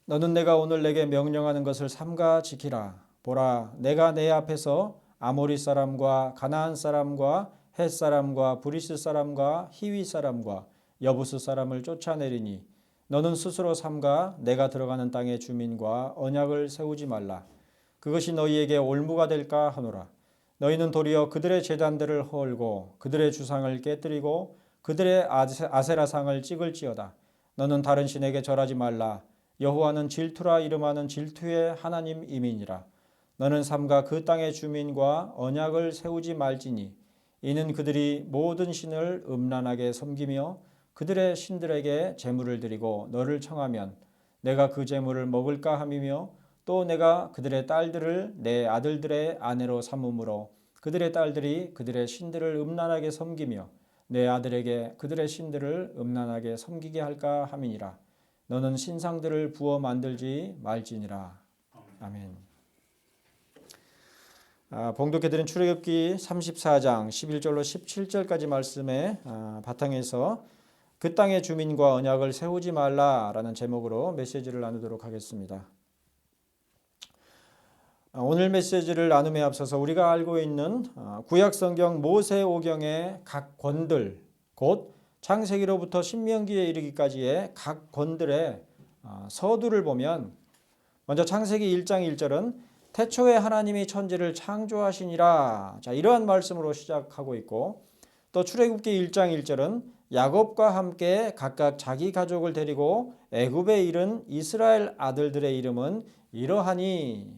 너는 내가 오늘 내게 명령하는 것을 삼가 지키라. 보라, 내가 내 앞에서 아모리 사람과 가나안 사람과 헷 사람과 브리스 사람과 히위 사람과 여부스 사람을 쫓아내리니 너는 스스로 삼가 내가 들어가는 땅의 주민과 언약을 세우지 말라. 그것이 너희에게 올무가 될까 하노라. 너희는 도리어 그들의 제단들을 헐고 그들의 주상을 깨뜨리고 그들의 아세라상을 찍을지어다. 너는 다른 신에게 절하지 말라. 여호와는 질투라 이름하는 질투의 하나님이니라. 너는 삼가 그 땅의 주민과 언약을 세우지 말지니 이는 그들이 모든 신을 음란하게 섬기며 그들의 신들에게 제물을 드리고 너를 청하면 내가 그 제물을 먹을까 함이며 또 내가 그들의 딸들을 내 아들들의 아내로 삼음으로 그들의 딸들이 그들의 신들을 음란하게 섬기며 내 아들에게 그들의 신들을 음란하게 섬기게 할까 함이니라. 너는 신상들을 부어 만들지 말지니라. 아멘. 봉독해드린 출애굽기 34장 11절로 17절까지 말씀에 바탕에서 그 땅의 주민과 언약을 세우지 말라라는 제목으로 메시지를 나누도록 하겠습니다. 오늘 메시지를 나눔에 앞서서 우리가 알고 있는 구약성경 모세오경의 각 권들, 곧 창세기로부터 신명기에 이르기까지의 각 권들의 서두를 보면 먼저 창세기 1장 1절은 태초에 하나님이 천지를 창조하시니라, 이러한 말씀으로 시작하고 있고, 또 출애굽기 1장 1절은 야곱과 함께 각각 자기 가족을 데리고 애굽에 이른 이스라엘 아들들의 이름은 이러하니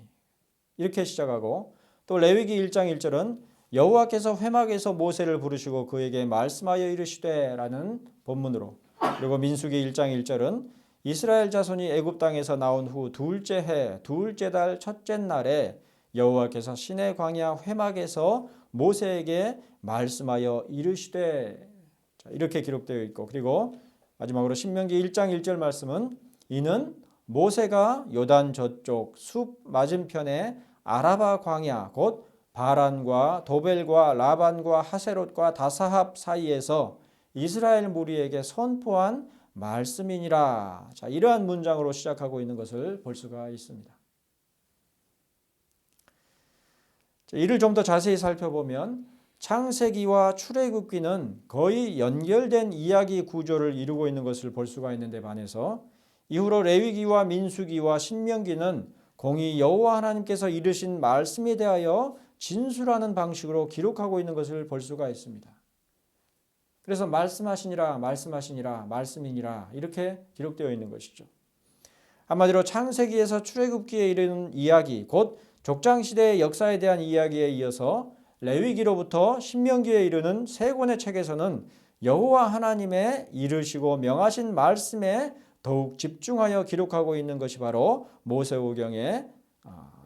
이렇게 시작하고, 또 레위기 1장 1절은 여호와께서 회막에서 모세를 부르시고 그에게 말씀하여 이르시되 라는 본문으로, 그리고 민수기 1장 1절은 이스라엘 자손이 애굽 땅에서 나온 후 둘째 해 둘째 달 첫째 날에 여호와께서 시내 광야 회막에서 모세에게 말씀하여 이르시되, 이렇게 기록되어 있고, 그리고 마지막으로 신명기 1장 1절 말씀은 이는 모세가 요단 저쪽 숲 맞은편에 아라바 광야 곧 바란과 도벨과 라반과 하세롯과 다사합 사이에서 이스라엘 무리에게 선포한 말씀이니라. 이러한 문장으로 시작하고 있는 것을 볼 수가 있습니다. 이를 좀 더 자세히 살펴보면 창세기와 출애굽기는 거의 연결된 이야기 구조를 이루고 있는 것을 볼 수가 있는데 반해서 이후로 레위기와 민수기와 신명기는 공의 여호와 하나님께서 이르신 말씀에 대하여 진술하는 방식으로 기록하고 있는 것을 볼 수가 있습니다. 그래서 말씀하시니라 말씀하시니라 말씀이니라 이렇게 기록되어 있는 것이죠. 한마디로 창세기에서 출애굽기에 이르는 이야기, 곧 족장시대의 역사에 대한 이야기에 이어서 레위기로부터 신명기에 이르는 세 권의 책에서는 여호와 하나님의 이르시고 명하신 말씀에 더욱 집중하여 기록하고 있는 것이 바로 모세오경의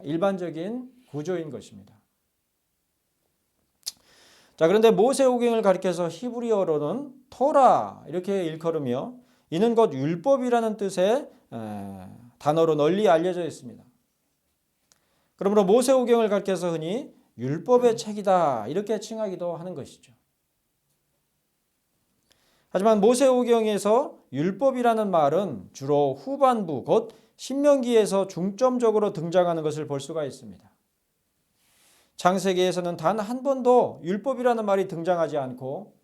일반적인 구조인 것입니다. 그런데 모세오경을 가리켜서 히브리어로는 토라 이렇게 일컬으며 이는 곧 율법이라는 뜻의 단어로 널리 알려져 있습니다. 그러므로 모세오경을 가리켜서 흔히 율법의 책이다 이렇게 칭하기도 하는 것이죠. 하지만 모세오경에서 율법이라는 말은 주로 후반부 곧 신명기에서 중점적으로 등장하는 것을 볼 수가 있습니다. 창세기에서는 단 한 번도 율법이라는 말이 등장하지 않고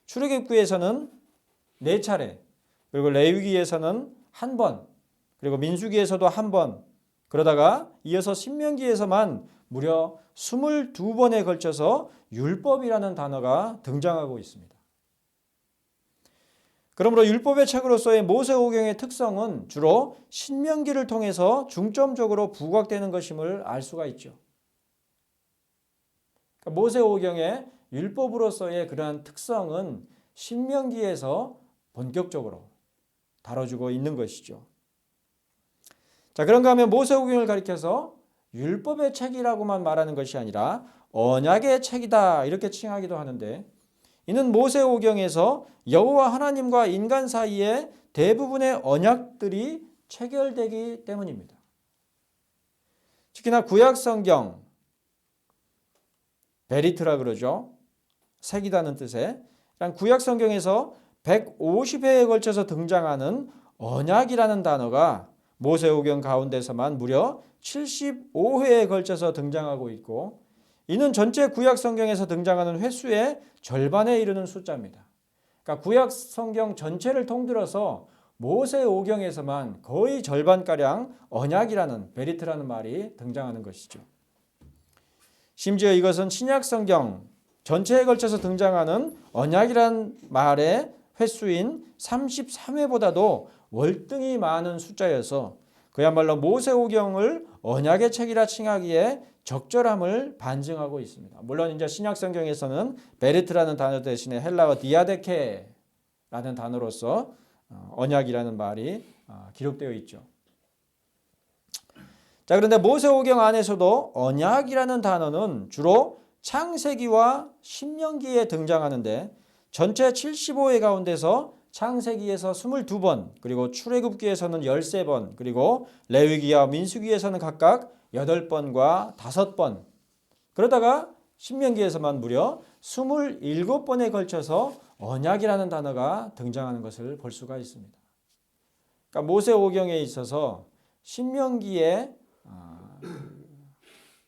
출애굽기에서는 4차례, 그리고 레위기에서는 1번, 그리고 민수기에서도 1번, 그러다가 이어서 신명기에서만 무려 22번에 걸쳐서 율법이라는 단어가 등장하고 있습니다. 그러므로 율법의 책으로서의 모세오경의 특성은 주로 신명기를 통해서 중점적으로 부각되는 것임을 알 수가 있죠. 모세오경의 율법으로서의 그러한 특성은 신명기에서 본격적으로 다뤄주고 있는 것이죠. 그런가 하면 모세오경을 가리켜서 율법의 책이라고만 말하는 것이 아니라 언약의 책이다 이렇게 칭하기도 하는데, 이는 모세오경에서 여호와 하나님과 인간 사이에 대부분의 언약들이 체결되기 때문입니다. 특히나 구약성경, 베리트라 그러죠. 색이다는 뜻의 구약성경에서 150회에 걸쳐서 등장하는 언약이라는 단어가 모세오경 가운데서만 무려 75회에 걸쳐서 등장하고 있고 이는 전체 구약 성경에서 등장하는 횟수의 절반에 이르는 숫자입니다. 그러니까 구약 성경 전체를 통틀어서 모세오경에서만 거의 절반가량 언약이라는 베리트라는 말이 등장하는 것이죠. 심지어 이것은 신약 성경 전체에 걸쳐서 등장하는 언약이란 말의 횟수인 33회보다도 월등히 많은 숫자여서 그야말로 모세오경을 언약의 책이라 칭하기에 적절함을 반증하고 있습니다. 물론 이제 신약 성경에서는 베리트라는 단어 대신에 헬라어 디아데케라는 단어로서 언약이라는 말이 기록되어 있죠. 자, 그런데 모세오경 안에서도 언약이라는 단어는 주로 창세기와 신명기에 등장하는데 전체 75회 가운데서 창세기에서 22번, 그리고 출애굽기에서는 13번, 그리고 레위기와 민수기에서는 각각 8번과 5번, 그러다가 신명기에서만 무려 27번에 걸쳐서 언약이라는 단어가 등장하는 것을 볼 수가 있습니다. 그러니까 모세오경에 있어서 신명기의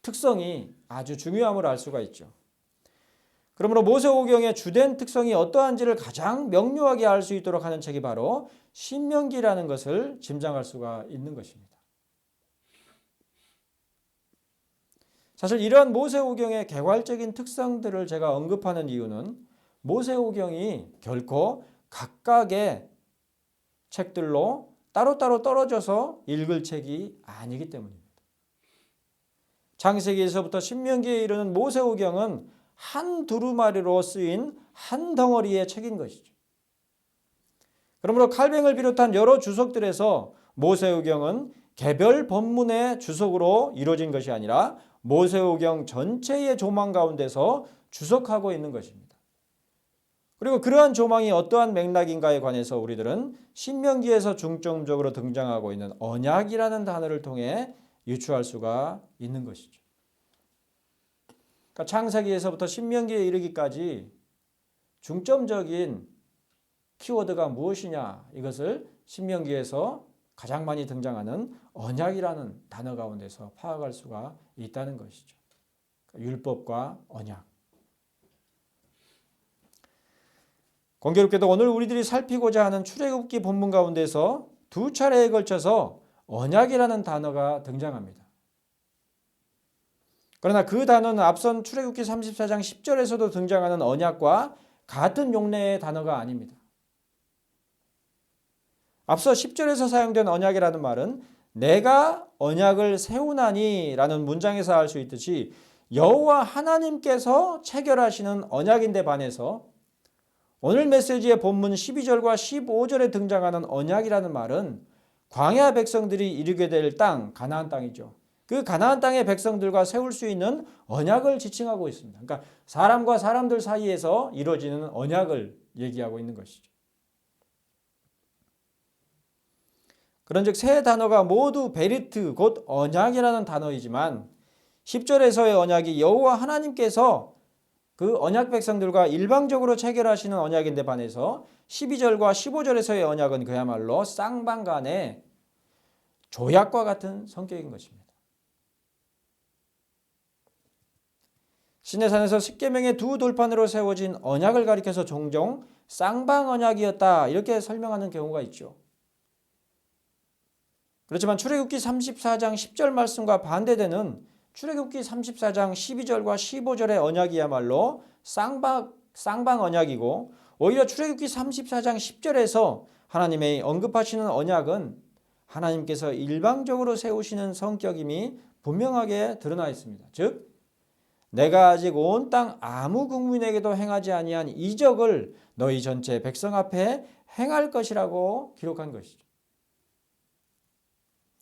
특성이 아주 중요함을 알 수가 있죠. 그러므로 모세오경의 주된 특성이 어떠한지를 가장 명료하게 알 수 있도록 하는 책이 바로 신명기라는 것을 짐작할 수가 있는 것입니다. 사실 이러한 모세오경의 개괄적인 특성들을 제가 언급하는 이유는 모세오경이 결코 각각의 책들로 따로따로 떨어져서 읽을 책이 아니기 때문입니다. 창세기에서부터 신명기에 이르는 모세오경은 한 두루마리로 쓰인 한 덩어리의 책인 것이죠. 그러므로 칼뱅을 비롯한 여러 주석들에서 모세오경은 개별 본문의 주석으로 이루어진 것이 아니라 모세오경 전체의 조망 가운데서 주석하고 있는 것입니다. 그리고 그러한 조망이 어떠한 맥락인가에 관해서 우리들은 신명기에서 중점적으로 등장하고 있는 언약이라는 단어를 통해 유추할 수가 있는 것이죠. 그러니까 창세기에서부터 신명기에 이르기까지 중점적인 키워드가 무엇이냐, 이것을 신명기에서 가장 많이 등장하는 언약이라는 단어 가운데서 파악할 수가 있다는 것이죠. 그러니까 율법과 언약. 공교롭게도 오늘 우리들이 살피고자 하는 출애굽기 본문 가운데서 두 차례에 걸쳐서 언약이라는 단어가 등장합니다. 그러나 그 단어는 앞선 출애굽기 34장 10절에서도 등장하는 언약과 같은 용례의 단어가 아닙니다. 앞서 10절에서 사용된 언약이라는 말은 내가 언약을 세우나니 라는 문장에서 알 수 있듯이 여호와 하나님께서 체결하시는 언약인데 반해서 오늘 메시지의 본문 12절과 15절에 등장하는 언약이라는 말은 광야 백성들이 이르게 될 땅, 가나안 땅이죠. 그 가나안 땅의 백성들과 세울 수 있는 언약을 지칭하고 있습니다. 그러니까 사람과 사람들 사이에서 이루어지는 언약을 얘기하고 있는 것이죠. 그런즉 세 단어가 모두 베리트 곧 언약이라는 단어이지만 10절에서의 언약이 여호와 하나님께서 그 언약 백성들과 일방적으로 체결하시는 언약인데 반해서 12절과 15절에서의 언약은 그야말로 쌍방간의 조약과 같은 성격인 것입니다. 시내산에서 십계명의 두 돌판으로 세워진 언약을 가리켜서 종종 쌍방 언약이었다 이렇게 설명하는 경우가 있죠. 그렇지만 출애굽기 34장 10절 말씀과 반대되는 출애굽기 34장 12절과 15절의 언약이야말로 쌍방 언약이고 오히려 출애굽기 34장 10절에서 하나님의 언급하시는 언약은 하나님께서 일방적으로 세우시는 성격임이 분명하게 드러나 있습니다. 즉 내가 아직 온 땅 아무 국민에게도 행하지 아니한 이적을 너희 전체 백성 앞에 행할 것이라고 기록한 것이죠.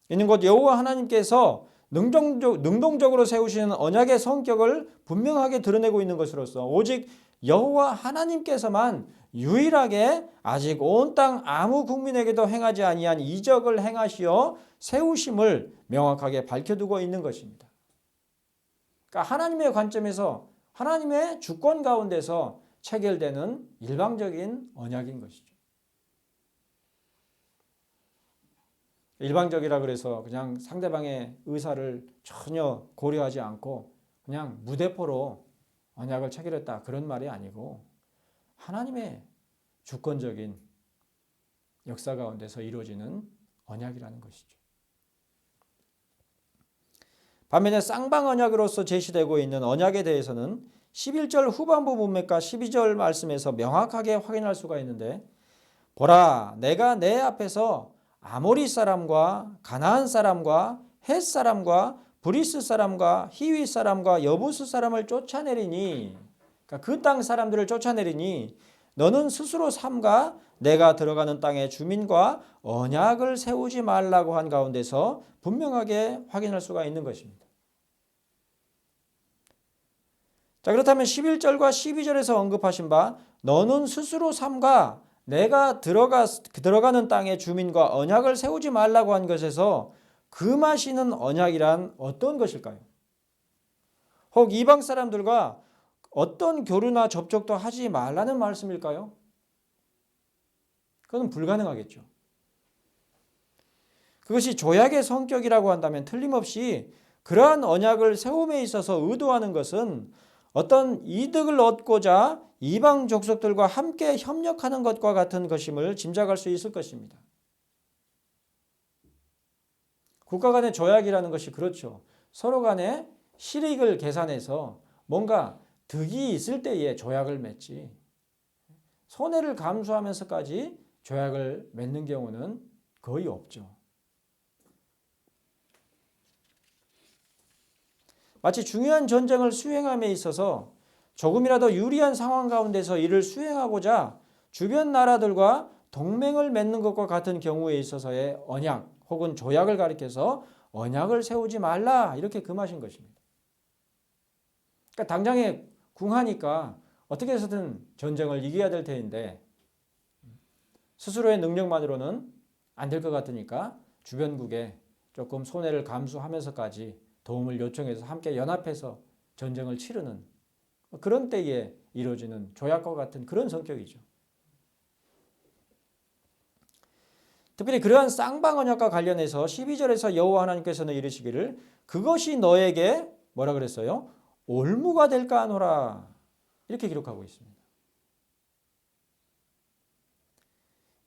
이는 곧 여호와 하나님께서 능동적으로 세우시는 언약의 성격을 분명하게 드러내고 있는 것으로서 오직 여호와 하나님께서만 유일하게 아직 온 땅 아무 국민에게도 행하지 아니한 이적을 행하시어 세우심을 명확하게 밝혀두고 있는 것입니다. 그러니까 하나님의 관점에서 하나님의 주권 가운데서 체결되는 일방적인 언약인 것이죠. 일방적이라 그래서 그냥 상대방의 의사를 전혀 고려하지 않고 그냥 무대포로 언약을 체결했다 그런 말이 아니고 하나님의 주권적인 역사 가운데서 이루어지는 언약이라는 것이죠. 반면에 쌍방 언약으로서 제시되고 있는 언약에 대해서는 11절 후반부 문맥과 12절 말씀에서 명확하게 확인할 수가 있는데 보라 내가 내 앞에서 아모리 사람과 가나안 사람과 헷 사람과 브리스 사람과 히위 사람과 여부스 사람을 쫓아내리니 그러니까 그 땅 사람들을 쫓아내리니 너는 스스로 삼가 내가 들어가는 땅의 주민과 언약을 세우지 말라고 한 가운데서 분명하게 확인할 수가 있는 것입니다. 자, 그렇다면 11절과 12절에서 언급하신 바 너는 스스로 삼가 내가 들어가는 땅의 주민과 언약을 세우지 말라고 한 것에서 금하시는 언약이란 어떤 것일까요? 혹 이방 사람들과 어떤 교류나 접촉도 하지 말라는 말씀일까요? 그건 불가능하겠죠. 그것이 조약의 성격이라고 한다면 틀림없이 그러한 언약을 세움에 있어서 의도하는 것은 어떤 이득을 얻고자 이방 족속들과 함께 협력하는 것과 같은 것임을 짐작할 수 있을 것입니다. 국가 간의 조약이라는 것이 그렇죠. 서로 간에 실익을 계산해서 뭔가 득이 있을 때에 조약을 맺지 손해를 감수하면서까지 조약을 맺는 경우는 거의 없죠. 마치 중요한 전쟁을 수행함에 있어서 조금이라도 유리한 상황 가운데서 이를 수행하고자 주변 나라들과 동맹을 맺는 것과 같은 경우에 있어서의 언약 혹은 조약을 가리켜서 언약을 세우지 말라 이렇게 금하신 것입니다. 그러니까 당장에 궁하니까 어떻게 해서든 전쟁을 이겨야 될 테인데 스스로의 능력만으로는 안 될 것 같으니까 주변국에 조금 손해를 감수하면서까지 도움을 요청해서 함께 연합해서 전쟁을 치르는 그런 때에 이루어지는 조약과 같은 그런 성격이죠. 특별히 그러한 쌍방 언약과 관련해서 12절에서 여호와 하나님께서는 이르시기를 그것이 너에게 뭐라 그랬어요? 올무가 될까 하노라 이렇게 기록하고 있습니다.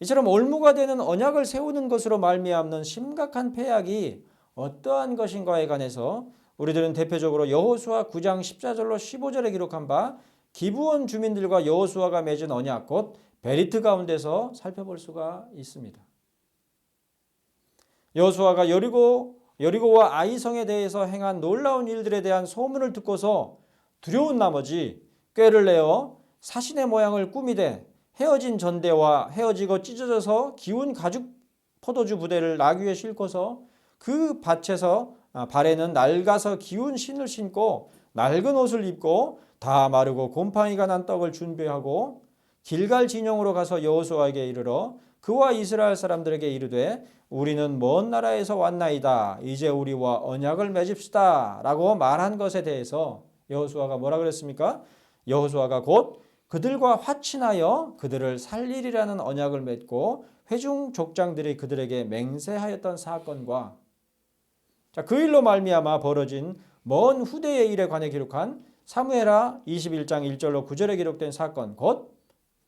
이처럼 올무가 되는 언약을 세우는 것으로 말미암는 심각한 패약이 어떠한 것인가에 관해서 우리들은 대표적으로 여호수아 9장 14절로 15절에 기록한 바 기브온 주민들과 여호수아가 맺은 언약 곧 베리트 가운데서 살펴볼 수가 있습니다. 여호수아가 여리고와 아이성에 대해서 행한 놀라운 일들에 대한 소문을 듣고서 두려운 나머지 꾀를 내어 사신의 모양을 꾸미되 헤어진 전대와 헤어지고 찢어져서 기운 가죽 포도주 부대를 나귀에 싣고서 그 밭에서 발에는 낡아서 기운 신을 신고 낡은 옷을 입고 다 마르고 곰팡이가 난 떡을 준비하고 길갈 진영으로 가서 여호수아에게 이르러 그와 이스라엘 사람들에게 이르되 우리는 먼 나라에서 왔나이다. 이제 우리와 언약을 맺읍시다. 라고 말한 것에 대해서 여호수아가 뭐라 그랬습니까? 여호수아가 곧 그들과 화친하여 그들을 살리리라는 언약을 맺고 회중 족장들이 그들에게 맹세하였던 사건과 그 일로 말미암아 벌어진 먼 후대의 일에 관해 기록한 사무엘하 21장 1절로 9절에 기록된 사건 곧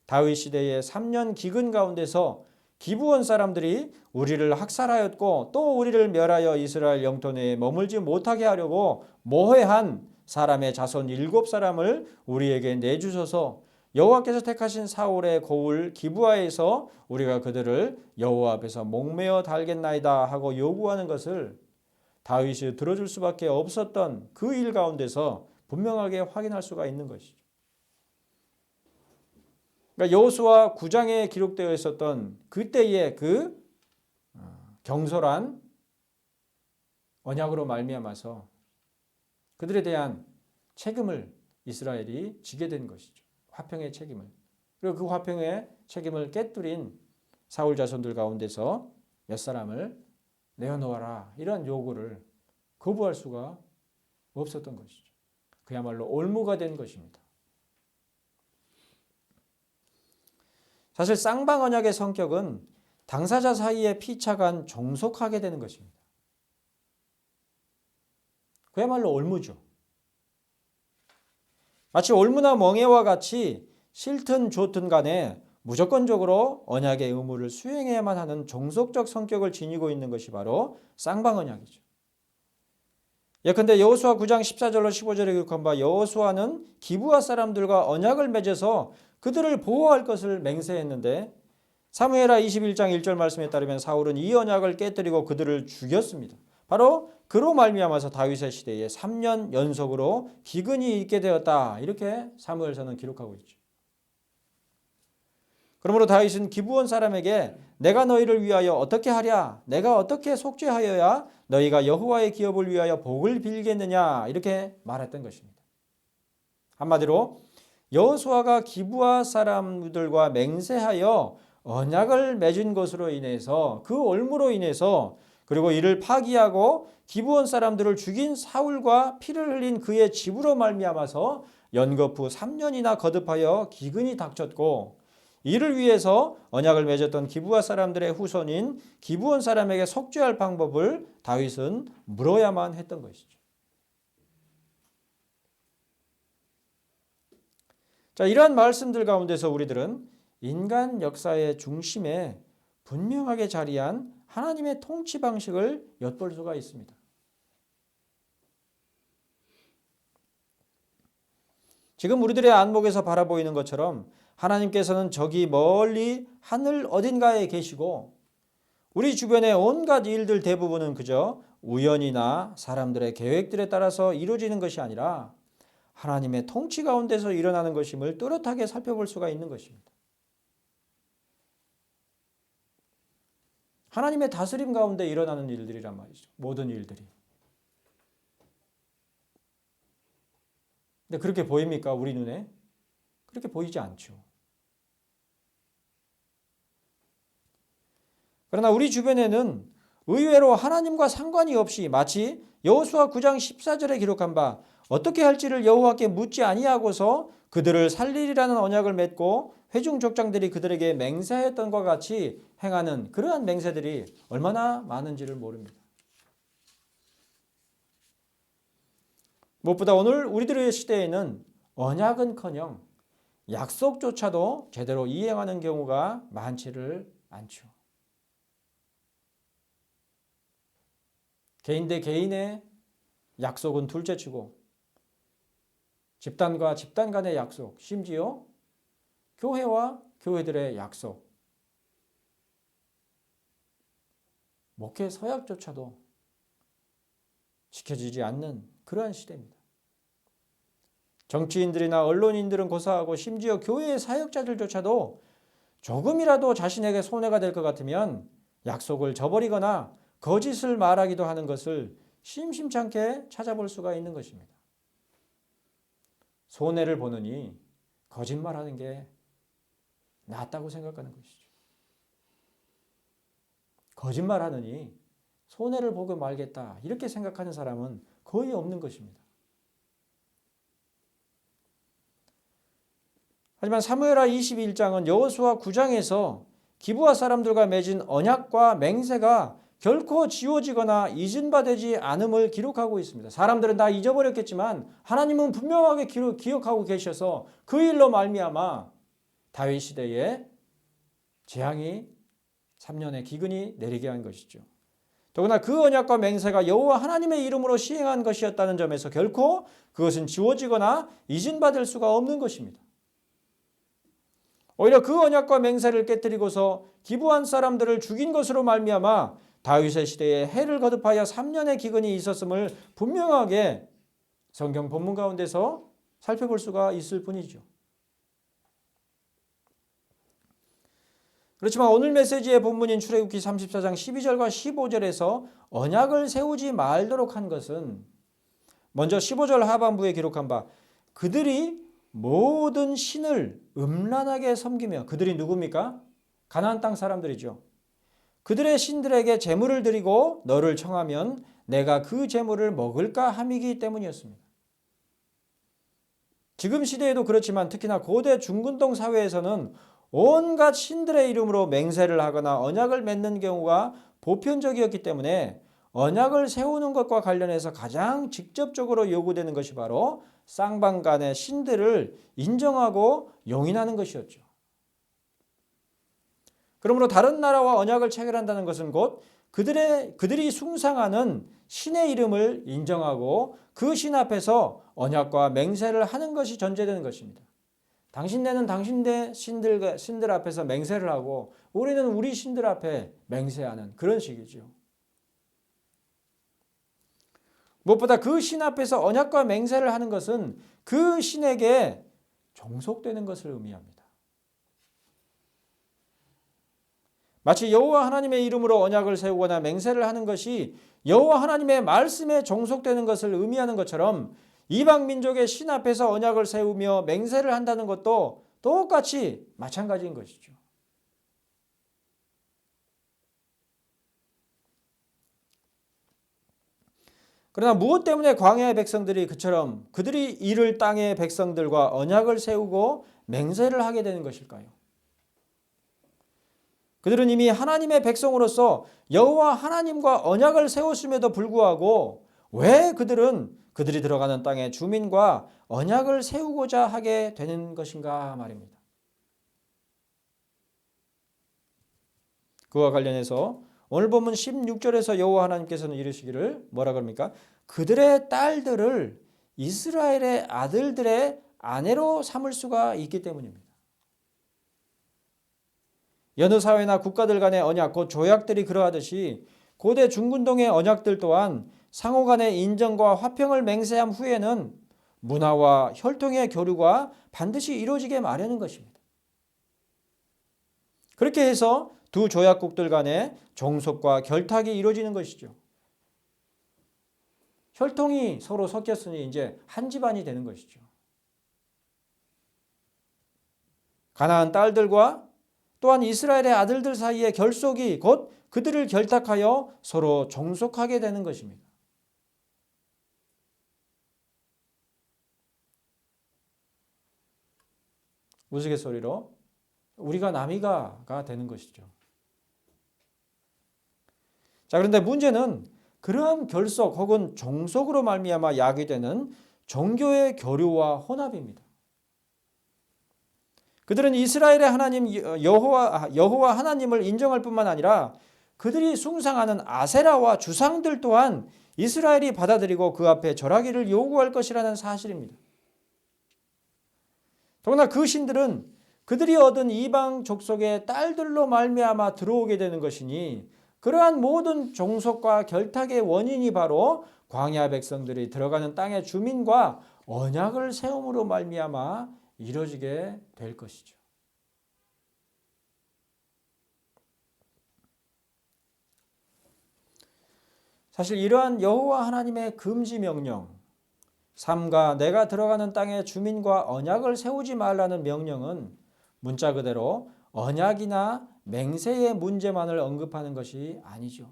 다윗 시대의 3년 기근 가운데서 기브온 사람들이 우리를 학살하였고 또 우리를 멸하여 이스라엘 영토 내에 머물지 못하게 하려고 모해한 사람의 자손 7사람을 우리에게 내주셔서 여호와께서 택하신 사울의 고을 기브아에서 우리가 그들을 여호와 앞에서 목매어 달겠나이다 하고 요구하는 것을 다윗이 들어줄 수밖에 없었던 그 일 가운데서 분명하게 확인할 수가 있는 것이죠. 그러니까 여호수아 9장에 기록되어 있었던 그때의 그 경솔한 언약으로 말미암아서 그들에 대한 책임을 이스라엘이 지게 된 것이죠. 화평의 책임을. 그리고 그 화평의 책임을 깨뜨린 사울 자손들 가운데서 몇 사람을 내어놓아라 이런 요구를 거부할 수가 없었던 것이죠. 그야말로 올무가 된 것입니다. 사실 쌍방 언약의 성격은 당사자 사이에 피차간 종속하게 되는 것입니다. 그야말로 올무죠. 마치 올무나 멍에와 같이 싫든 좋든 간에 무조건적으로 언약의 의무를 수행해야만 하는 종속적 성격을 지니고 있는 것이 바로 쌍방언약이죠. 예컨대 여호수아 9장 14절로 15절에 기록한 바 여호수아는 기브아 사람들과 언약을 맺어서 그들을 보호할 것을 맹세했는데 사무엘하 21장 1절 말씀에 따르면 사울은 이 언약을 깨뜨리고 그들을 죽였습니다. 바로 그로 말미암아서 다윗의 시대에 3년 연속으로 기근이 있게 되었다. 이렇게 사무엘서는 기록하고 있죠. 그러므로 다윗은 기브온 사람에게 내가 너희를 위하여 어떻게 하랴? 내가 어떻게 속죄하여야 너희가 여호와의 기업을 위하여 복을 빌겠느냐? 이렇게 말했던 것입니다. 한마디로 여호수아가 기브아 사람들과 맹세하여 언약을 맺은 것으로 인해서 그 올무로 인해서 그리고 이를 파기하고 기브온 사람들을 죽인 사울과 피를 흘린 그의 집으로 말미암아서 연거푸 3년이나 거듭하여 기근이 닥쳤고 이를 위해서 언약을 맺었던 기브아 사람들의 후손인 기브온 사람에게 속죄할 방법을 다윗은 물어야만 했던 것이죠. 자, 이러한 말씀들 가운데서 우리들은 인간 역사의 중심에 분명하게 자리한 하나님의 통치 방식을 엿볼 수가 있습니다. 지금 우리들의 안목에서 바라보이는 것처럼 하나님께서는 저기 멀리 하늘 어딘가에 계시고 우리 주변의 온갖 일들 대부분은 그저 우연이나 사람들의 계획들에 따라서 이루어지는 것이 아니라 하나님의 통치 가운데서 일어나는 것임을 뚜렷하게 살펴볼 수가 있는 것입니다. 하나님의 다스림 가운데 일어나는 일들이란 말이죠. 모든 일들이. 근데 그렇게 보입니까? 우리 눈에? 그렇게 보이지 않죠. 그러나 우리 주변에는 의외로 하나님과 상관이 없이 마치 여호수아 9장 14절에 기록한 바 어떻게 할지를 여호와께 묻지 아니하고서 그들을 살리리라는 언약을 맺고 회중 족장들이 그들에게 맹세했던 것과 같이 행하는 그러한 맹세들이 얼마나 많은지를 모릅니다. 무엇보다 오늘 우리들의 시대에는 언약은커녕 약속조차도 제대로 이행하는 경우가 많지를 않죠. 개인 대 개인의 약속은 둘째치고 집단과 집단 간의 약속, 심지어 교회와 교회들의 약속, 목회 서약조차도 지켜지지 않는 그러한 시대입니다. 정치인들이나 언론인들은 고사하고 심지어 교회의 사역자들조차도 조금이라도 자신에게 손해가 될 것 같으면 약속을 저버리거나 거짓을 말하기도 하는 것을 심심찮게 찾아볼 수가 있는 것입니다. 손해를 보느니 거짓말하는 게 낫다고 생각하는 것이죠. 거짓말하느니 손해를 보고 말겠다 이렇게 생각하는 사람은 거의 없는 것입니다. 하지만 사무엘하 22장은 여호수아 9장에서 기브아 사람들과 맺은 언약과 맹세가 결코 지워지거나 잊은 바 되지 않음을 기록하고 있습니다. 사람들은 다 잊어버렸겠지만 하나님은 분명하게 기억하고 계셔서 그 일로 말미암아 다윗 시대에 재앙이 3년의 기근이 내리게 한 것이죠. 더구나 그 언약과 맹세가 여호와 하나님의 이름으로 시행한 것이었다는 점에서 결코 그것은 지워지거나 잊은 바 될 수가 없는 것입니다. 오히려 그 언약과 맹세를 깨뜨리고서 기브한 사람들을 죽인 것으로 말미암아 다윗의 시대에 해를 거듭하여 3년의 기근이 있었음을 분명하게 성경 본문 가운데서 살펴볼 수가 있을 뿐이죠. 그렇지만 오늘 메시지의 본문인 출애굽기 34장 12절과 15절에서 언약을 세우지 말도록 한 것은 먼저 15절 하반부에 기록한 바 그들이 모든 신을 음란하게 섬기며 그들이 누굽니까? 가나안 땅 사람들이죠. 그들의 신들에게 제물을 드리고 너를 청하면 내가 그 제물을 먹을까 함이기 때문이었습니다. 지금 시대에도 그렇지만 특히나 고대 중근동 사회에서는 온갖 신들의 이름으로 맹세를 하거나 언약을 맺는 경우가 보편적이었기 때문에 언약을 세우는 것과 관련해서 가장 직접적으로 요구되는 것이 바로 쌍방 간의 신들을 인정하고 용인하는 것이었죠. 그러므로 다른 나라와 언약을 체결한다는 것은 곧 그들이 숭상하는 신의 이름을 인정하고 그 신 앞에서 언약과 맹세를 하는 것이 전제되는 것입니다. 당신네는 당신네 신들 앞에서 맹세를 하고 우리는 우리 신들 앞에 맹세하는 그런 식이죠. 무엇보다 그 신 앞에서 언약과 맹세를 하는 것은 그 신에게 종속되는 것을 의미합니다. 마치 여호와 하나님의 이름으로 언약을 세우거나 맹세를 하는 것이 여호와 하나님의 말씀에 종속되는 것을 의미하는 것처럼 이방 민족의 신 앞에서 언약을 세우며 맹세를 한다는 것도 똑같이 마찬가지인 것이죠. 그러나 무엇 때문에 광야의 백성들이 그처럼 그들이 이를 땅의 백성들과 언약을 세우고 맹세를 하게 되는 것일까요? 그들은 이미 하나님의 백성으로서 여호와 하나님과 언약을 세웠음에도 불구하고 왜 그들이 들어가는 땅의 주민과 언약을 세우고자 하게 되는 것인가 말입니다. 그와 관련해서 오늘 본문 16절에서 여호와 하나님께서는 이르시기를 뭐라 그럽니까? 그들의 딸들을 이스라엘의 아들들의 아내로 삼을 수가 있기 때문입니다. 여느 사회나 국가들 간의 언약, 곧 조약들이 그러하듯이 고대 중근동의 언약들 또한 상호 간의 인정과 화평을 맹세한 후에는 문화와 혈통의 교류가 반드시 이루어지게 마련인 것입니다. 그렇게 해서 두 조약국들 간의 종속과 결탁이 이루어지는 것이죠. 혈통이 서로 섞였으니 이제 한 집안이 되는 것이죠. 가나안 딸들과 또한 이스라엘의 아들들 사이의 결속이 곧 그들을 결탁하여 서로 종속하게 되는 것입니다. 우스갯소리로 우리가 남이가가 되는 것이죠. 자, 그런데 문제는 그러한 결속 혹은 종속으로 말미암아 야기되는 종교의 교류와 혼합입니다. 그들은 이스라엘의 하나님 여호와 하나님을 인정할 뿐만 아니라 그들이 숭상하는 아세라와 주상들 또한 이스라엘이 받아들이고 그 앞에 절하기를 요구할 것이라는 사실입니다. 더구나 그 신들은 그들이 얻은 이방 족속의 딸들로 말미암아 들어오게 되는 것이니 그러한 모든 종속과 결탁의 원인이 바로 광야 백성들이 들어가는 땅의 주민과 언약을 세움으로 말미암아 이루어지게 될 것이죠. 사실 이러한 여호와 하나님의 금지 명령, 삼가 내가 들어가는 땅의 주민과 언약을 세우지 말라는 명령은 문자 그대로 언약이나 맹세의 문제만을 언급하는 것이 아니죠.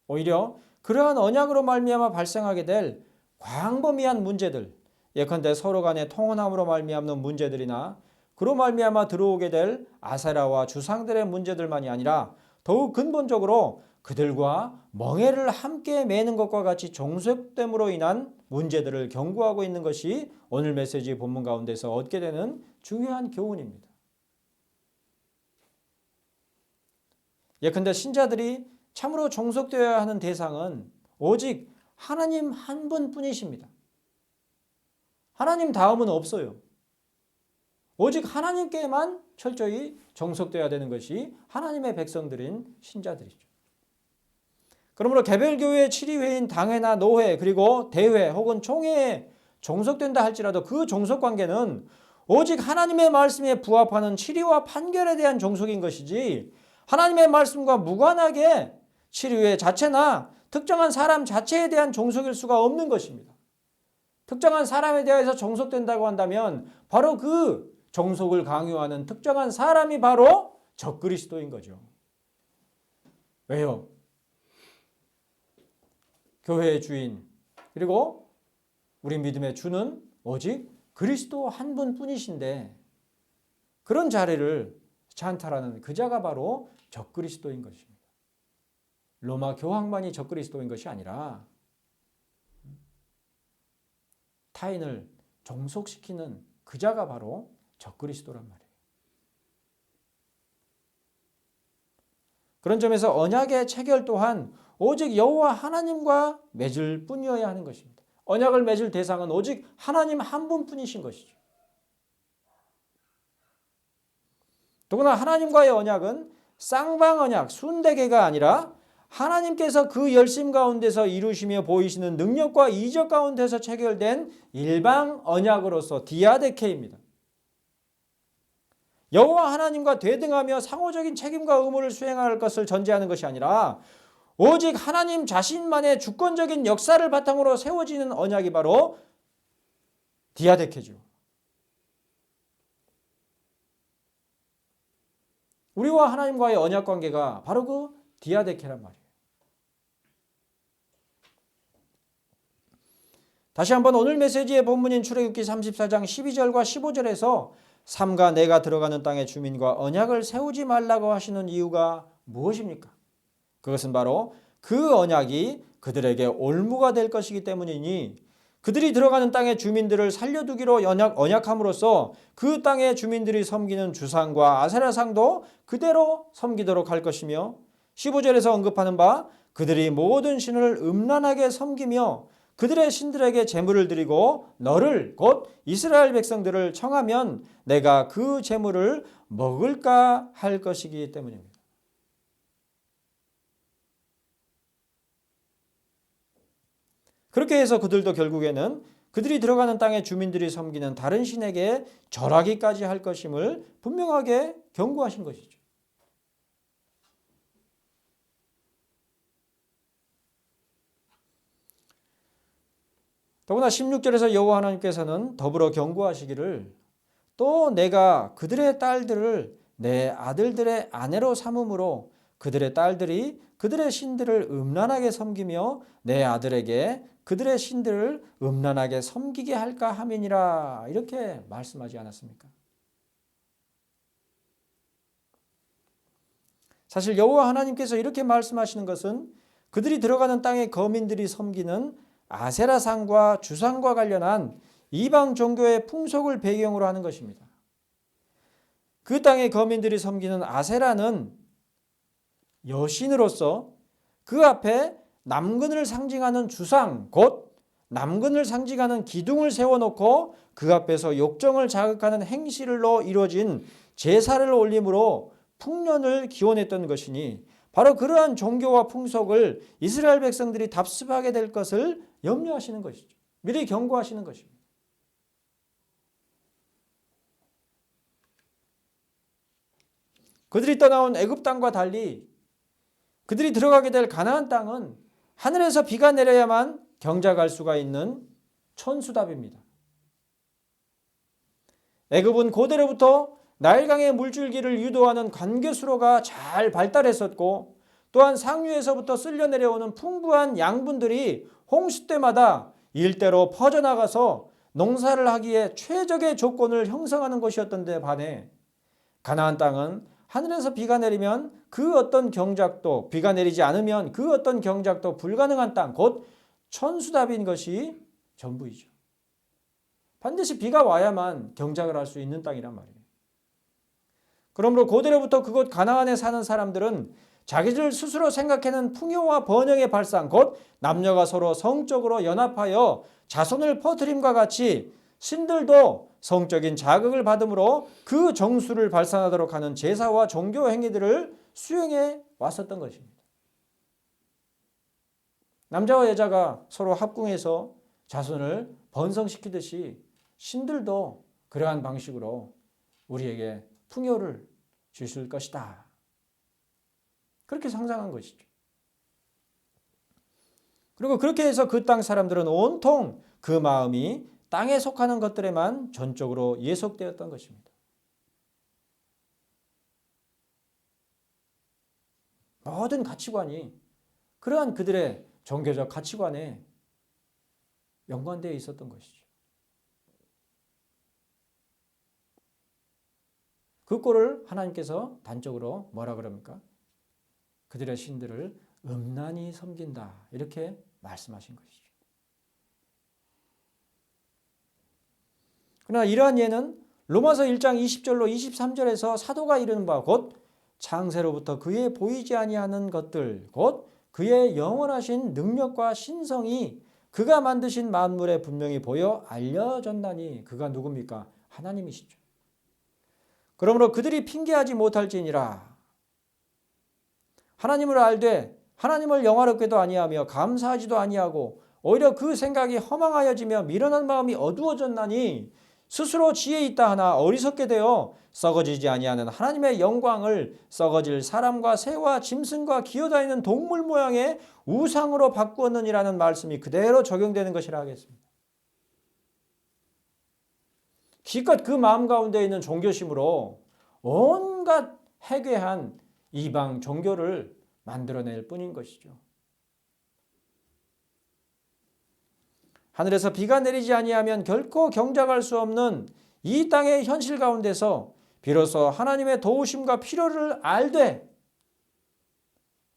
오히려 그러한 언약으로 말미암아 발생하게 될 광범위한 문제들, 예컨대 서로 간의 통혼함으로 말미암는 문제들이나 그로 말미암아 들어오게 될 아세라와 주상들의 문제들만이 아니라 더욱 근본적으로 그들과 멍에를 함께 매는 것과 같이 종속됨으로 인한 문제들을 경고하고 있는 것이 오늘 메시지 본문 가운데서 얻게 되는 중요한 교훈입니다. 예컨대 신자들이 참으로 종속되어야 하는 대상은 오직 하나님 한 분뿐이십니다. 하나님 다음은 없어요. 오직 하나님께만 철저히 종속되어야 되는 것이 하나님의 백성들인 신자들이죠. 그러므로 개별교회 7위회인 당회나 노회 그리고 대회 혹은 총회에 종속된다 할지라도 그 종속관계는 오직 하나님의 말씀에 부합하는 7위와 판결에 대한 종속인 것이지 하나님의 말씀과 무관하게 7위회 자체나 특정한 사람 자체에 대한 종속일 수가 없는 것입니다. 특정한 사람에 대해서 종속된다고 한다면 바로 그 종속을 강요하는 특정한 사람이 바로 적그리스도인 거죠. 왜요? 교회의 주인 그리고 우리 믿음의 주는 오직 그리스도 한 분뿐이신데 그런 자리를 귀찮다라는 그 자가 바로 적그리스도인 것입니다. 로마 교황만이 적그리스도인 것이 아니라 타인을 종속시키는 그 자가 바로 적그리스도란 말이에요. 그런 점에서 언약의 체결 또한 오직 여호와 하나님과 맺을 뿐이어야 하는 것입니다. 언약을 맺을 대상은 오직 하나님 한 분뿐이신 것이죠. 더구나 하나님과의 언약은 쌍방 언약, 순대계가 아니라 하나님께서 그 열심 가운데서 이루시며 보이시는 능력과 이적 가운데서 체결된 일방 언약으로서 디아데케입니다. 여호와 하나님과 대등하며 상호적인 책임과 의무를 수행할 것을 전제하는 것이 아니라 오직 하나님 자신만의 주권적인 역사를 바탕으로 세워지는 언약이 바로 디아데케죠. 우리와 하나님과의 언약 관계가 바로 그 디아데케란 말이에요. 다시 한번 오늘 메시지의 본문인 출애굽기 34장 12절과 15절에서 삼가 내가 들어가는 땅의 주민과 언약을 세우지 말라고 하시는 이유가 무엇입니까? 그것은 바로 그 언약이 그들에게 올무가 될 것이기 때문이니 그들이 들어가는 땅의 주민들을 살려두기로 언약함으로써 그 땅의 주민들이 섬기는 주상과 아세라상도 그대로 섬기도록 할 것이며 15절에서 언급하는 바 그들이 모든 신을 음란하게 섬기며 그들의 신들에게 제물을 드리고 너를 곧 이스라엘 백성들을 청하면 내가 그 제물을 먹을까 할 것이기 때문입니다. 그렇게 해서 그들도 결국에는 그들이 들어가는 땅의 주민들이 섬기는 다른 신에게 절하기까지 할 것임을 분명하게 경고하신 것이죠. 더구나 16절에서 여호와 하나님께서는 더불어 경고하시기를 또 내가 그들의 딸들을 내 아들들의 아내로 삼음으로 그들의 딸들이 그들의 신들을 음란하게 섬기며 내 아들에게 그들의 신들을 음란하게 섬기게 할까 함이니라 이렇게 말씀하지 않았습니까? 사실 여호와 하나님께서 이렇게 말씀하시는 것은 그들이 들어가는 땅의 거민들이 섬기는 아세라상과 주상과 관련한 이방 종교의 풍속을 배경으로 하는 것입니다. 그 땅의 거민들이 섬기는 아세라는 여신으로서 그 앞에 남근을 상징하는 주상 곧 남근을 상징하는 기둥을 세워놓고 그 앞에서 욕정을 자극하는 행실로 이루어진 제사를 올림으로 풍년을 기원했던 것이니 바로 그러한 종교와 풍속을 이스라엘 백성들이 답습하게 될 것을 염려하시는 것이죠. 미리 경고하시는 것입니다. 그들이 떠나온 애굽 땅과 달리 그들이 들어가게 될 가나안 땅은 하늘에서 비가 내려야만 경작할 수가 있는 천수답입니다. 애굽은 고대로부터 나일강의 물줄기를 유도하는 관계수로가 잘 발달했었고 또한 상류에서부터 쓸려 내려오는 풍부한 양분들이 홍수 때마다 일대로 퍼져나가서 농사를 하기에 최적의 조건을 형성하는 것이었던 데 반해 가나안 땅은 하늘에서 비가 내리면 그 어떤 경작도 비가 내리지 않으면 그 어떤 경작도 불가능한 땅 곧 천수답인 것이 전부이죠. 반드시 비가 와야만 경작을 할 수 있는 땅이란 말이에요. 그러므로 고대로부터 그곳 가나안에 사는 사람들은 자기들 스스로 생각하는 풍요와 번영의 발상 곧 남녀가 서로 성적으로 연합하여 자손을 퍼뜨림과 같이 신들도 성적인 자극을 받음으로 그 정수를 발산하도록 하는 제사와 종교 행위들을 수행해 왔었던 것입니다. 남자와 여자가 서로 합궁해서 자손을 번성시키듯이 신들도 그러한 방식으로 우리에게 풍요를 주실 것이다. 그렇게 상상한 것이죠. 그리고 그렇게 해서 그 땅 사람들은 온통 그 마음이 땅에 속하는 것들에만 전적으로 예속되었던 것입니다. 모든 가치관이 그러한 그들의 종교적 가치관에 연관되어 있었던 것이죠. 그 꼴을 하나님께서 단적으로 뭐라 그럽니까? 그들의 신들을 음란히 섬긴다. 이렇게 말씀하신 것이죠. 그러나 이러한 예는 로마서 1장 20절로 23절에서 사도가 이르는 바 곧 창세로부터 그의 보이지 아니하는 것들 곧 그의 영원하신 능력과 신성이 그가 만드신 만물에 분명히 보여 알려졌나니 그가 누굽니까? 하나님이시죠. 그러므로 그들이 핑계하지 못할지니라. 하나님을 알되 하나님을 영화롭게도 아니하며 감사하지도 아니하고 오히려 그 생각이 허망하여지며 미련한 마음이 어두워졌나니 스스로 지혜 있다 하나 어리석게 되어 썩어지지 아니하는 하나님의 영광을 썩어질 사람과 새와 짐승과 기어다니는 동물 모양의 우상으로 바꾸었느니라는 말씀이 그대로 적용되는 것이라 하겠습니다. 기껏 그 마음 가운데 있는 종교심으로 온갖 해괴한 이방 종교를 만들어낼 뿐인 것이죠. 하늘에서 비가 내리지 아니하면 결코 경작할 수 없는 이 땅의 현실 가운데서 비로소 하나님의 도우심과 필요를 알되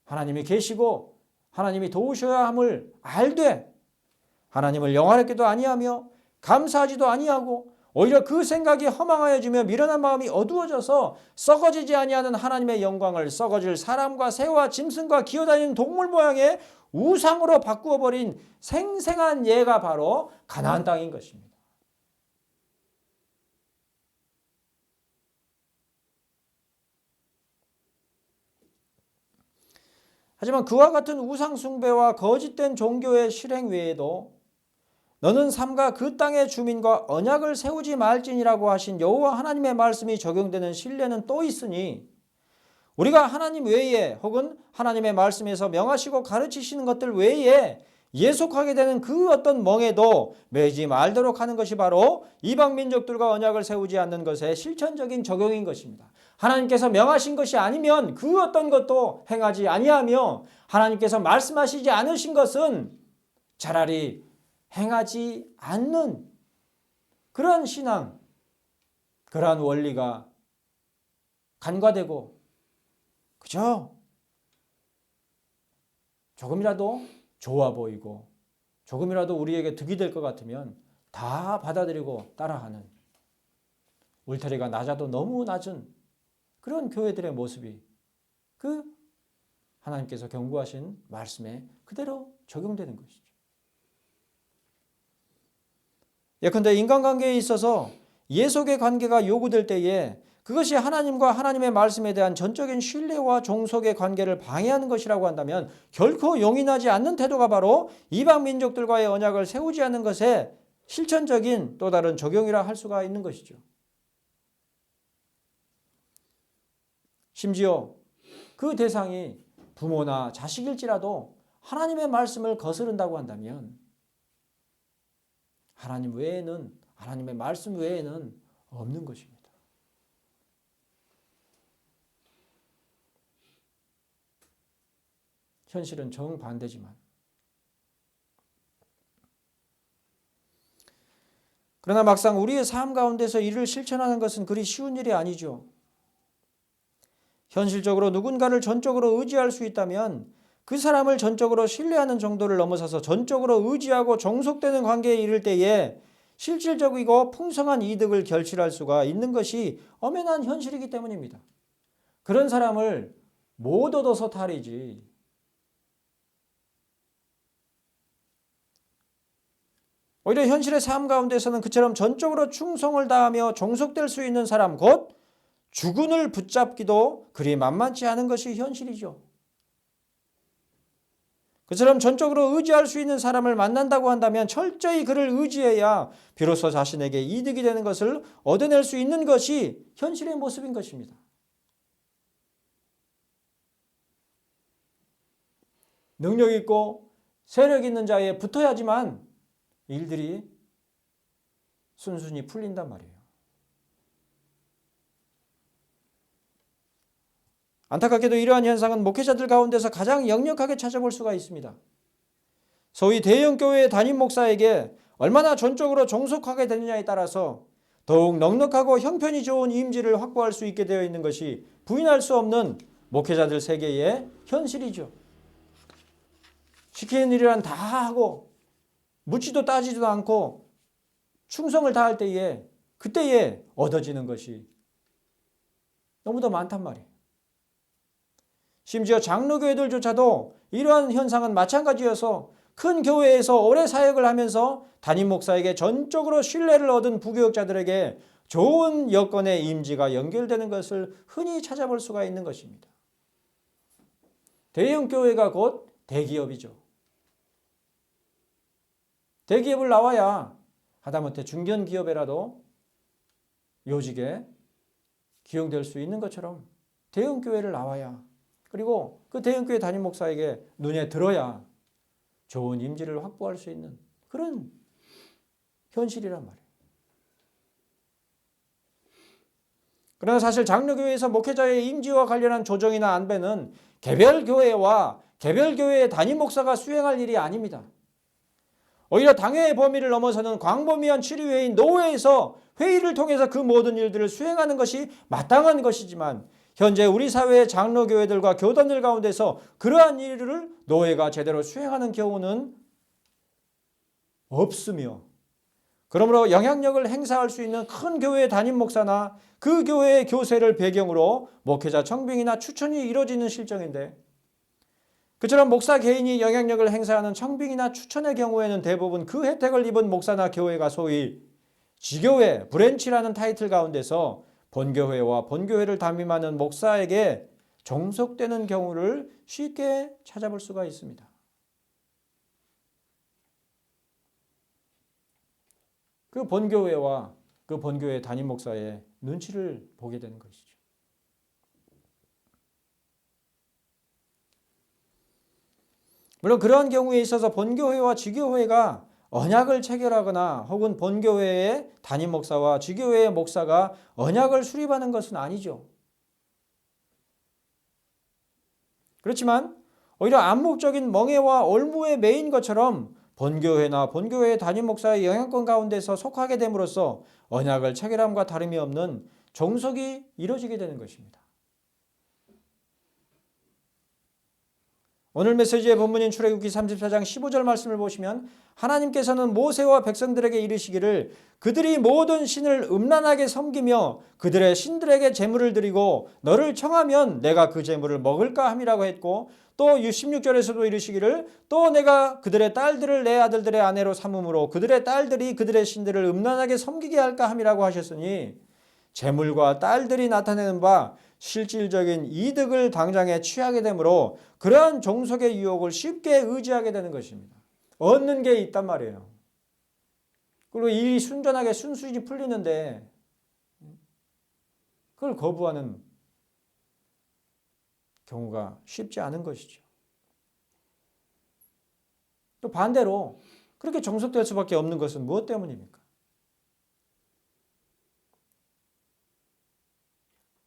하나님이 계시고 하나님이 도우셔야 함을 알되 하나님을 영화롭게도 아니하며 감사하지도 아니하고 오히려 그 생각이 허망하여지며 미련한 마음이 어두워져서 썩어지지 아니하는 하나님의 영광을 썩어질 사람과 새와 짐승과 기어다니는 동물 모양의 우상으로 바꾸어버린 생생한 예가 바로 가나안 땅인 것입니다. 하지만 그와 같은 우상 숭배와 거짓된 종교의 실행 외에도 너는 삼가 그 땅의 주민과 언약을 세우지 말지니라고 하신 여호와 하나님의 말씀이 적용되는 신뢰는 또 있으니 우리가 하나님 외에 혹은 하나님의 말씀에서 명하시고 가르치시는 것들 외에 예속하게 되는 그 어떤 멍에도 매지 말도록 하는 것이 바로 이방 민족들과 언약을 세우지 않는 것의 실천적인 적용인 것입니다. 하나님께서 명하신 것이 아니면 그 어떤 것도 행하지 아니하며 하나님께서 말씀하시지 않으신 것은 차라리 행하지 않는 그런 신앙, 그러한 원리가 간과되고 그죠? 조금이라도 좋아 보이고 조금이라도 우리에게 득이 될 것 같으면 다 받아들이고 따라하는 울타리가 낮아도 너무 낮은 그런 교회들의 모습이 그 하나님께서 경고하신 말씀에 그대로 적용되는 것이죠. 예컨대 인간관계에 있어서 예속의 관계가 요구될 때에 그것이 하나님과 하나님의 말씀에 대한 전적인 신뢰와 종속의 관계를 방해하는 것이라고 한다면 결코 용인하지 않는 태도가 바로 이방 민족들과의 언약을 세우지 않는 것에 실천적인 또 다른 적용이라 할 수가 있는 것이죠. 심지어 그 대상이 부모나 자식일지라도 하나님의 말씀을 거스른다고 한다면 하나님 외에는 하나님의 말씀 외에는 없는 것입니다. 현실은 정반대지만 그러나 막상 우리의 삶 가운데서 이를 실천하는 것은 그리 쉬운 일이 아니죠. 현실적으로 누군가를 전적으로 의지할 수 있다면 그 사람을 전적으로 신뢰하는 정도를 넘어서서 전적으로 의지하고 종속되는 관계에 이를 때에 실질적이고 풍성한 이득을 결실할 수가 있는 것이 엄연한 현실이기 때문입니다. 그런 사람을 못 얻어서 탈이지 오히려 현실의 삶 가운데서는 그처럼 전적으로 충성을 다하며 종속될 수 있는 사람 곧 주군을 붙잡기도 그리 만만치 않은 것이 현실이죠. 그처럼 전적으로 의지할 수 있는 사람을 만난다고 한다면 철저히 그를 의지해야 비로소 자신에게 이득이 되는 것을 얻어낼 수 있는 것이 현실의 모습인 것입니다. 능력 있고 세력 있는 자에 붙어야지만 일들이 순순히 풀린단 말이에요. 안타깝게도 이러한 현상은 목회자들 가운데서 가장 역력하게 찾아볼 수가 있습니다. 소위 대형 교회의 담임 목사에게 얼마나 전적으로 종속하게 되느냐에 따라서 더욱 넉넉하고 형편이 좋은 임지를 확보할 수 있게 되어 있는 것이 부인할 수 없는 목회자들 세계의 현실이죠. 시키는 일이란 다 하고 묻지도 따지지도 않고 충성을 다할 때에 그때에 얻어지는 것이 너무 더 많단 말이에요. 심지어 장로교회들조차도 이러한 현상은 마찬가지여서 큰 교회에서 오래 사역을 하면서 담임 목사에게 전적으로 신뢰를 얻은 부교역자들에게 좋은 여건의 임지가 연결되는 것을 흔히 찾아볼 수가 있는 것입니다. 대형 교회가 곧 대기업이죠. 대기업을 나와야 하다못해 중견기업에라도 요직에 기용될 수 있는 것처럼 대형 교회를 나와야, 그리고 그 대형 교회 담임 목사에게 눈에 들어야 좋은 임지를 확보할 수 있는 그런 현실이란 말이에요. 그러나 사실 장로교회에서 목회자의 임지와 관련한 조정이나 안배는 개별 교회와 개별 교회의 담임 목사가 수행할 일이 아닙니다. 오히려 당회의 범위를 넘어서는 광범위한 치료회의인 노회에서 회의를 통해서 그 모든 일들을 수행하는 것이 마땅한 것이지만, 현재 우리 사회의 장로교회들과 교단들 가운데서 그러한 일을 노회가 제대로 수행하는 경우는 없으며, 그러므로 영향력을 행사할 수 있는 큰 교회의 담임 목사나 그 교회의 교세를 배경으로 목회자 청빙이나 추천이 이루어지는 실정인데, 그처럼 목사 개인이 영향력을 행사하는 청빙이나 추천의 경우에는 대부분 그 혜택을 입은 목사나 교회가 소위 지교회, 브랜치라는 타이틀 가운데서 본교회와 본교회를 담임하는 목사에게 종속되는 경우를 쉽게 찾아볼 수가 있습니다. 그 본교회와 그 본교회 담임 목사의 눈치를 보게 되는 것이죠. 물론 그러한 경우에 있어서 본교회와 지교회가 언약을 체결하거나 혹은 본교회의 담임 목사와 지교회의 목사가 언약을 수립하는 것은 아니죠. 그렇지만 오히려 암묵적인 멍해와 올무에 매인 것처럼 본교회나 본교회의 담임 목사의 영향권 가운데서 속하게 됨으로써 언약을 체결함과 다름이 없는 종속이 이루어지게 되는 것입니다. 오늘 메시지의 본문인 출애굽기 34장 15절 말씀을 보시면 하나님께서는 모세와 백성들에게 이르시기를 그들이 모든 신을 음란하게 섬기며 그들의 신들에게 제물을 드리고 너를 청하면 내가 그 제물을 먹을까 함이라고 했고, 또 16절에서도 이르시기를 또 내가 그들의 딸들을 내 아들들의 아내로 삼음으로 그들의 딸들이 그들의 신들을 음란하게 섬기게 할까 함이라고 하셨으니, 제물과 딸들이 나타내는 바 실질적인 이득을 당장에 취하게 되므로 그러한 종속의 유혹을 쉽게 의지하게 되는 것입니다. 얻는 게 있단 말이에요. 그리고 일이 순전하게 순수히 풀리는데 그걸 거부하는 경우가 쉽지 않은 것이죠. 또 반대로 그렇게 종속될 수밖에 없는 것은 무엇 때문입니까?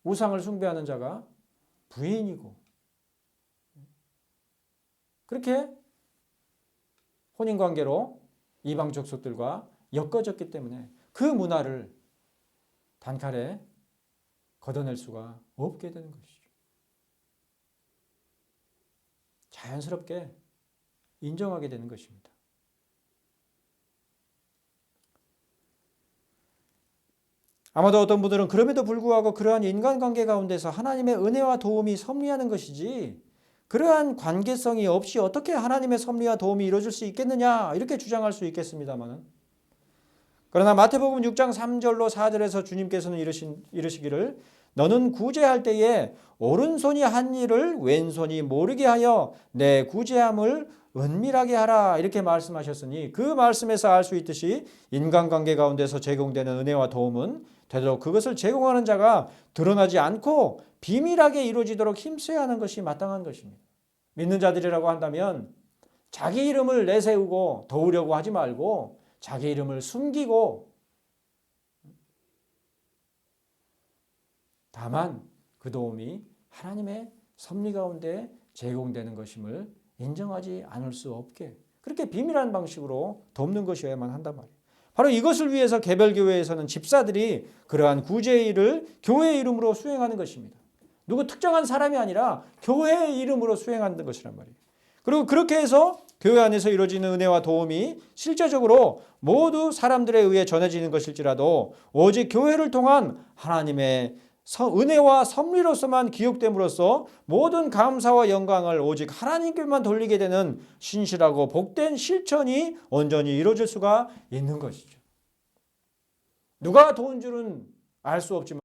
우상을 숭배하는 자가 부인이고, 그렇게 혼인관계로 이방 족속들과 엮어졌기 때문에 그 문화를 단칼에 걷어낼 수가 없게 되는 것이죠. 자연스럽게 인정하게 되는 것입니다. 아마도 어떤 분들은 그럼에도 불구하고 그러한 인간관계 가운데서 하나님의 은혜와 도움이 섭리하는 것이지 그러한 관계성이 없이 어떻게 하나님의 섭리와 도움이 이루어질 수 있겠느냐 이렇게 주장할 수 있겠습니다만, 그러나 마태복음 6장 3절로 4절에서 주님께서는 이르시기를 너는 구제할 때에 오른손이 한 일을 왼손이 모르게 하여 내 구제함을 은밀하게 하라 이렇게 말씀하셨으니, 그 말씀에서 알 수 있듯이 인간관계 가운데서 제공되는 은혜와 도움은 되도록 그것을 제공하는 자가 드러나지 않고 비밀하게 이루어지도록 힘써야 하는 것이 마땅한 것입니다. 믿는 자들이라고 한다면 자기 이름을 내세우고 도우려고 하지 말고 자기 이름을 숨기고, 다만 그 도움이 하나님의 섭리 가운데 제공되는 것임을 인정하지 않을 수 없게 그렇게 비밀한 방식으로 돕는 것이어야만 한단 말이에요. 바로 이것을 위해서 개별교회에서는 집사들이 그러한 구제의 일을 교회의 이름으로 수행하는 것입니다. 누구 특정한 사람이 아니라 교회의 이름으로 수행하는 것이란 말이에요. 그리고 그렇게 해서 교회 안에서 이루어지는 은혜와 도움이 실제적으로 모두 사람들에 의해 전해지는 것일지라도 오직 교회를 통한 하나님의 은혜와 섭리로서만 기억됨으로써 모든 감사와 영광을 오직 하나님께만 돌리게 되는 신실하고 복된 실천이 온전히 이루어질 수가 있는 것이죠. 누가 도운 줄은 알 수 없지만